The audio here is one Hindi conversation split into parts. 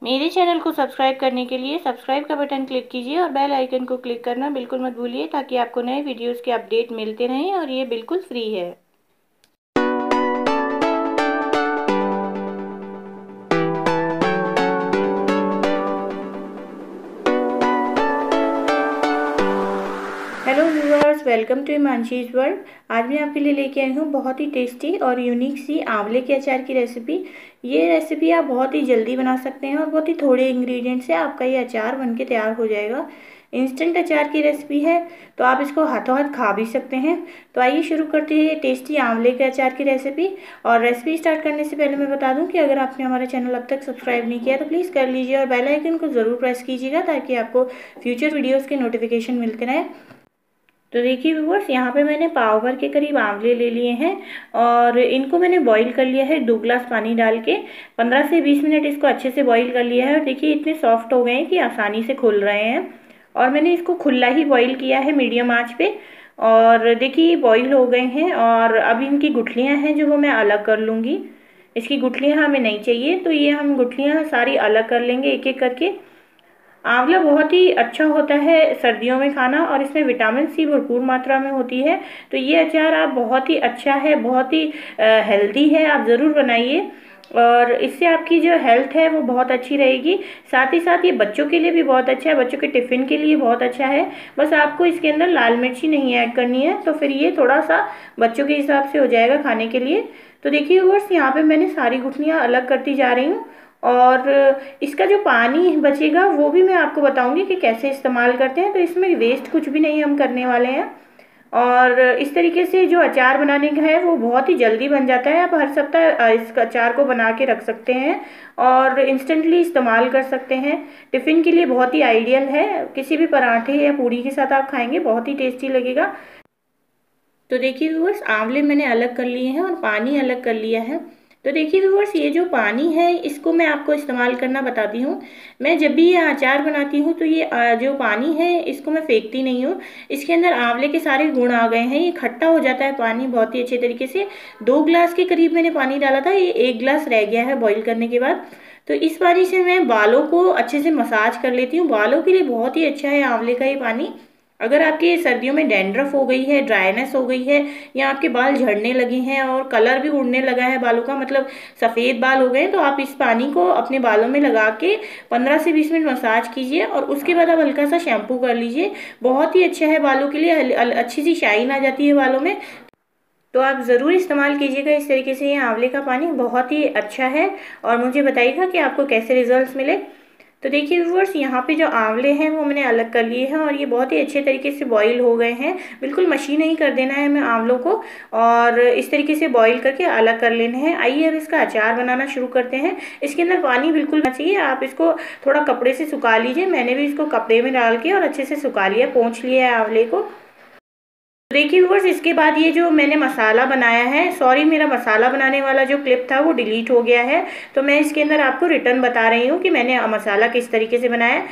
मेरे चैनल को सब्सक्राइब करने के लिए सब्सक्राइब का बटन क्लिक कीजिए और बेल आइकन को क्लिक करना बिल्कुल मत भूलिए, ताकि आपको नए वीडियोस के अपडेट मिलते रहें और ये बिल्कुल फ्री है। Hello viewers, welcome to Himanshi's world. आज मैं आपके लिए लेके आई हूँ बहुत ही टेस्टी और यूनिक सी आंवले के अचार की रेसिपी। ये रेसिपी आप बहुत ही जल्दी बना सकते हैं और बहुत ही थोड़े इंग्रेडिएंट से आपका ये अचार बनके तैयार हो जाएगा। इंस्टेंट अचार की रेसिपी है, तो आप इसको हाथों हाथ खा भी सकते हैं। तो आइए शुरू करते हैं ये टेस्टी आंवले के अचार की रेसिपी। और रेसिपी स्टार्ट करने से पहले मैं बता दूं कि अगर आपने हमारा चैनल अब तक सब्सक्राइब नहीं किया तो प्लीज़ कर लीजिए और बेल आइकन को ज़रूर प्रेस कीजिएगा, ताकि आपको फ्यूचर वीडियोज़ के नोटिफिकेशन मिलते रहें। तो देखिए व्यूअर्स, यहाँ पे मैंने पाव भर के करीब आंवले ले लिए हैं और इनको मैंने बॉईल कर लिया है 2 ग्लास पानी डाल के। 15 से 20 मिनट इसको अच्छे से बॉईल कर लिया है और देखिए इतने सॉफ्ट हो गए हैं कि आसानी से खुल रहे हैं। और मैंने इसको खुला ही बॉईल किया है मीडियम आंच पे। और देखिए बॉईल हो गए हैं और अब इनकी गुठलियाँ हैं जो वो मैं अलग कर लूँगी। इसकी गुठलियाँ हमें नहीं चाहिए, तो ये हम गुठलियाँ सारी अलग कर लेंगे एक एक करके। आंवला बहुत ही अच्छा होता है सर्दियों में खाना, और इसमें विटामिन सी भरपूर मात्रा में होती है। तो ये अचार आप बहुत ही अच्छा है, बहुत ही हेल्दी है, आप ज़रूर बनाइए और इससे आपकी जो हेल्थ है वो बहुत अच्छी रहेगी। साथ ही साथ ये बच्चों के लिए भी बहुत अच्छा है, बच्चों के टिफ़िन के लिए बहुत अच्छा है। बस आपको इसके अंदर लाल मिर्ची नहीं ऐड करनी है, तो फिर ये थोड़ा सा बच्चों के हिसाब से हो जाएगा खाने के लिए। तो देखिए व्यूअर्स, यहाँ पे मैंने सारी गुठलियाँ अलग करती जा रही हूँ और इसका जो पानी बचेगा वो भी मैं आपको बताऊंगी कि कैसे इस्तेमाल करते हैं। तो इसमें वेस्ट कुछ भी नहीं हम करने वाले हैं। और इस तरीके से जो अचार बनाने का है वो बहुत ही जल्दी बन जाता है। आप हर सप्ताह इस अचार को बना के रख सकते हैं और इंस्टेंटली इस्तेमाल कर सकते हैं। टिफ़िन के लिए बहुत ही आइडियल है, किसी भी पराठे या पूरी के साथ आप खाएंगे बहुत ही टेस्टी लगेगा। तो देखिए व्यूअर्स, आंवले मैंने अलग कर लिए हैं और पानी अलग कर लिया है। तो देखिए व्यूअर्स, ये जो पानी है इसको मैं आपको इस्तेमाल करना बताती हूँ। मैं जब भी ये अचार बनाती हूँ तो ये जो पानी है इसको मैं फेंकती नहीं हूँ। इसके अंदर आंवले के सारे गुण आ गए हैं, ये खट्टा हो जाता है पानी बहुत ही अच्छे तरीके से। 2 ग्लास के करीब मैंने पानी डाला था, ये 1 ग्लास रह गया है बॉईल करने के बाद। तो इस पानी से मैं बालों को अच्छे से मसाज कर लेती हूँ। बालों के लिए बहुत ही अच्छा है आंवले का ये पानी। अगर आपके सर्दियों में डैंड्रफ हो गई है, ड्राइनेस हो गई है, या आपके बाल झड़ने लगे हैं और कलर भी उड़ने लगा है बालों का, मतलब सफ़ेद बाल हो गए, तो आप इस पानी को अपने बालों में लगा के 15 से 20 मिनट मसाज कीजिए और उसके बाद आप हल्का सा शैम्पू कर लीजिए। बहुत ही अच्छा है बालों के लिए, अच्छी सी शाइन आ जाती है बालों में। तो आप ज़रूर इस्तेमाल कीजिएगा इस तरीके से। ये आंवले का पानी बहुत ही अच्छा है और मुझे बताइएगा कि आपको कैसे रिजल्ट्स मिले। तो देखिए व्यूअर्स, यहाँ पे जो आंवले हैं वो मैंने अलग कर लिए हैं और ये बहुत ही अच्छे तरीके से बॉईल हो गए हैं। बिल्कुल मशी नहीं कर देना है हमें आंवलों को, और इस तरीके से बॉईल करके अलग कर लेने हैं। आइए अब इसका अचार बनाना शुरू करते हैं। इसके अंदर पानी बिल्कुल ना चाहिए, आप इसको थोड़ा कपड़े से सुखा लीजिए। मैंने भी इसको कपड़े में डाल के और अच्छे से सुखा लिया, पोंछ लिया है आंवले को। देखिए व्यूअर्स, इसके बाद ये जो मैंने मसाला बनाया है, सॉरी मेरा मसाला बनाने वाला जो क्लिप था वो डिलीट हो गया है, तो मैं इसके अंदर आपको रिटर्न बता रही हूँ कि मैंने मसाला किस तरीके से बनाया है।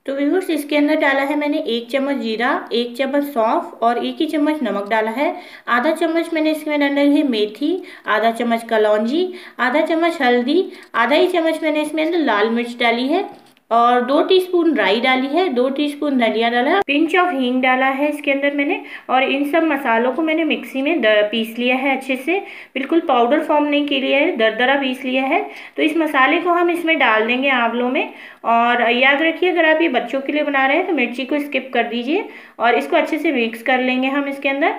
तो व्यूअर्स, इसके अंदर डाला है मैंने 1 चम्मच जीरा, 1 चम्मच सौंफ और 1 ही चम्मच नमक डाला है। आधा चम्मच मैंने इसमें डाला है मेथी, आधा चम्मच कलौंजी, आधा चम्मच हल्दी, आधा ही चम्मच मैंने इसमें अंदर लाल मिर्च डाली है और 2 टीस्पून राई डाली है, 2 टीस्पून धनिया डाला है, पिंच ऑफ हींग डाला है इसके अंदर मैंने। और इन सब मसालों को मैंने मिक्सी में पीस लिया है अच्छे से, बिल्कुल पाउडर फॉर्म नहीं के लिया है, दरदरा पीस लिया है। तो इस मसाले को हम इसमें डाल देंगे आंवलों में। और याद रखिए, अगर आप ये बच्चों के लिए बना रहे हैं तो मिर्ची को स्किप कर दीजिए और इसको अच्छे से मिक्स कर लेंगे हम इसके अंदर।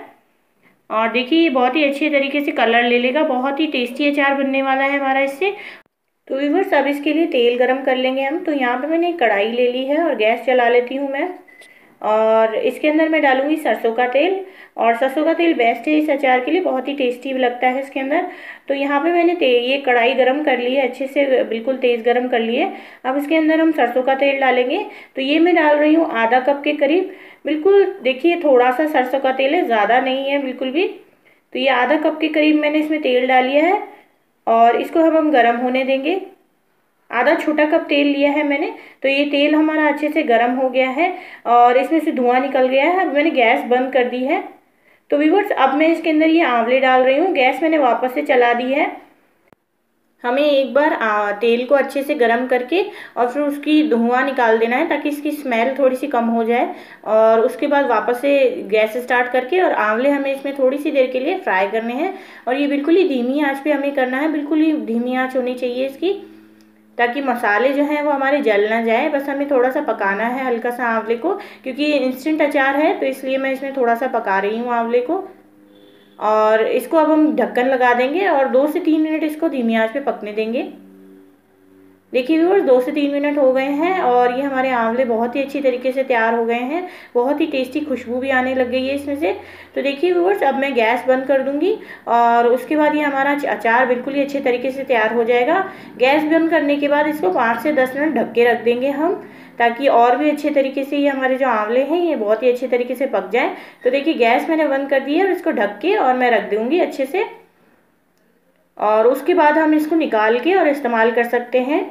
और देखिए ये बहुत ही अच्छे तरीके से कलर ले लेगा, बहुत ही टेस्टी अचार बनने वाला है हमारा इससे। तो व्यूअर्स, अब इसके लिए तेल गरम कर लेंगे हम। तो यहाँ पे मैंने एक कढ़ाई ले ली है और गैस जला लेती हूँ मैं। और इसके अंदर मैं डालूंगी सरसों का तेल, और सरसों का तेल बेस्ट है इस अचार के लिए, बहुत ही टेस्टी भी लगता है इसके अंदर। तो यहाँ पे मैंने ये कढ़ाई गरम कर ली है अच्छे से, बिल्कुल तेज़ गरम कर ली है। अब इसके अंदर हम सरसों का तेल डालेंगे। तो ये मैं डाल रही हूँ आधा कप के करीब। बिल्कुल देखिए, थोड़ा सा सरसों का तेल है, ज़्यादा नहीं है बिल्कुल भी। तो ये आधा कप के करीब मैंने इसमें तेल डाल लिया है और इसको हम गर्म होने देंगे। आधा छोटा कप तेल लिया है मैंने। तो ये तेल हमारा अच्छे से गर्म हो गया है और इसमें से धुआं निकल गया है। अब मैंने गैस बंद कर दी है। तो व्यूअर्स, अब मैं इसके अंदर ये आंवले डाल रही हूँ। गैस मैंने वापस से चला दी है। हमें एक बार तेल को अच्छे से गर्म करके और फिर उसकी धुआं निकाल देना है ताकि इसकी स्मेल थोड़ी सी कम हो जाए। और उसके बाद वापस से गैस स्टार्ट करके और आंवले हमें इसमें थोड़ी सी देर के लिए फ्राई करने हैं। और ये बिल्कुल ही धीमी आंच पे हमें करना है, बिल्कुल ही धीमी आंच होनी चाहिए इसकी, ताकि मसाले जो हैं वो हमारे जल ना जाए। बस हमें थोड़ा सा पकाना है हल्का सा आंवले को, क्योंकि ये इंस्टेंट अचार है तो इसलिए मैं इसमें थोड़ा सा पका रही हूँ आंवले को। और इसको अब हम ढक्कन लगा देंगे और 2 से 3 मिनट इसको धीमी आंच पे पकने देंगे। देखिए व्यूअर्स, 2 से 3 मिनट हो गए हैं और ये हमारे आंवले बहुत ही अच्छी तरीके से तैयार हो गए हैं। बहुत ही टेस्टी खुशबू भी आने लग गई है इसमें से। तो देखिए व्यूअर्स, अब मैं गैस बंद कर दूंगी और उसके बाद ये हमारा अचार बिल्कुल ही अच्छे तरीके से तैयार हो जाएगा। गैस बंद करने के बाद इसको 5 से 10 मिनट ढक के रख देंगे हम, ताकि और भी अच्छे तरीके से ये हमारे जो आंवले हैं ये बहुत ही अच्छे तरीके से पक जाए। तो देखिए गैस मैंने बंद कर दी है और इसको ढक के और मैं रख दूंगी अच्छे से। और उसके बाद हम इसको निकाल के और इस्तेमाल कर सकते हैं।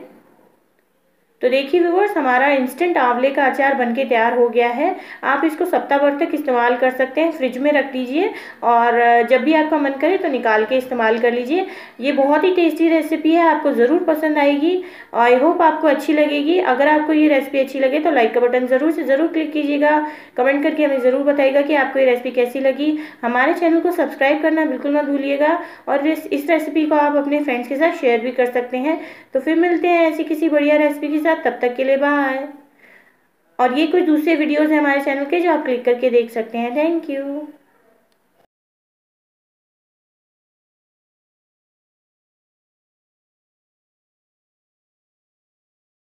तो देखिए व्यूअर्स, हमारा इंस्टेंट आंवले का अचार बनके तैयार हो गया है। आप इसको सप्ताह भर तक इस्तेमाल कर सकते हैं, फ्रिज में रख दीजिए और जब भी आपका मन करे तो निकाल के इस्तेमाल कर लीजिए। ये बहुत ही टेस्टी रेसिपी है, आपको ज़रूर पसंद आएगी। आई होप आपको अच्छी लगेगी। अगर आपको ये रेसिपी अच्छी लगे तो लाइक का बटन ज़रूर से ज़रूर क्लिक कीजिएगा। कमेंट करके हमें ज़रूर बताइएगा कि आपको ये रेसिपी कैसी लगी। हमारे चैनल को सब्सक्राइब करना बिल्कुल मत भूलिएगा और इस रेसिपी को आप अपने फ्रेंड्स के साथ शेयर भी कर सकते हैं। तो फिर मिलते हैं ऐसी किसी बढ़िया रेसिपी के साथ, तब तक के लिए बाय। और ये कुछ दूसरे वीडियोस हैं हमारे चैनल के जो आप क्लिक करके देख सकते हैं। Thank you.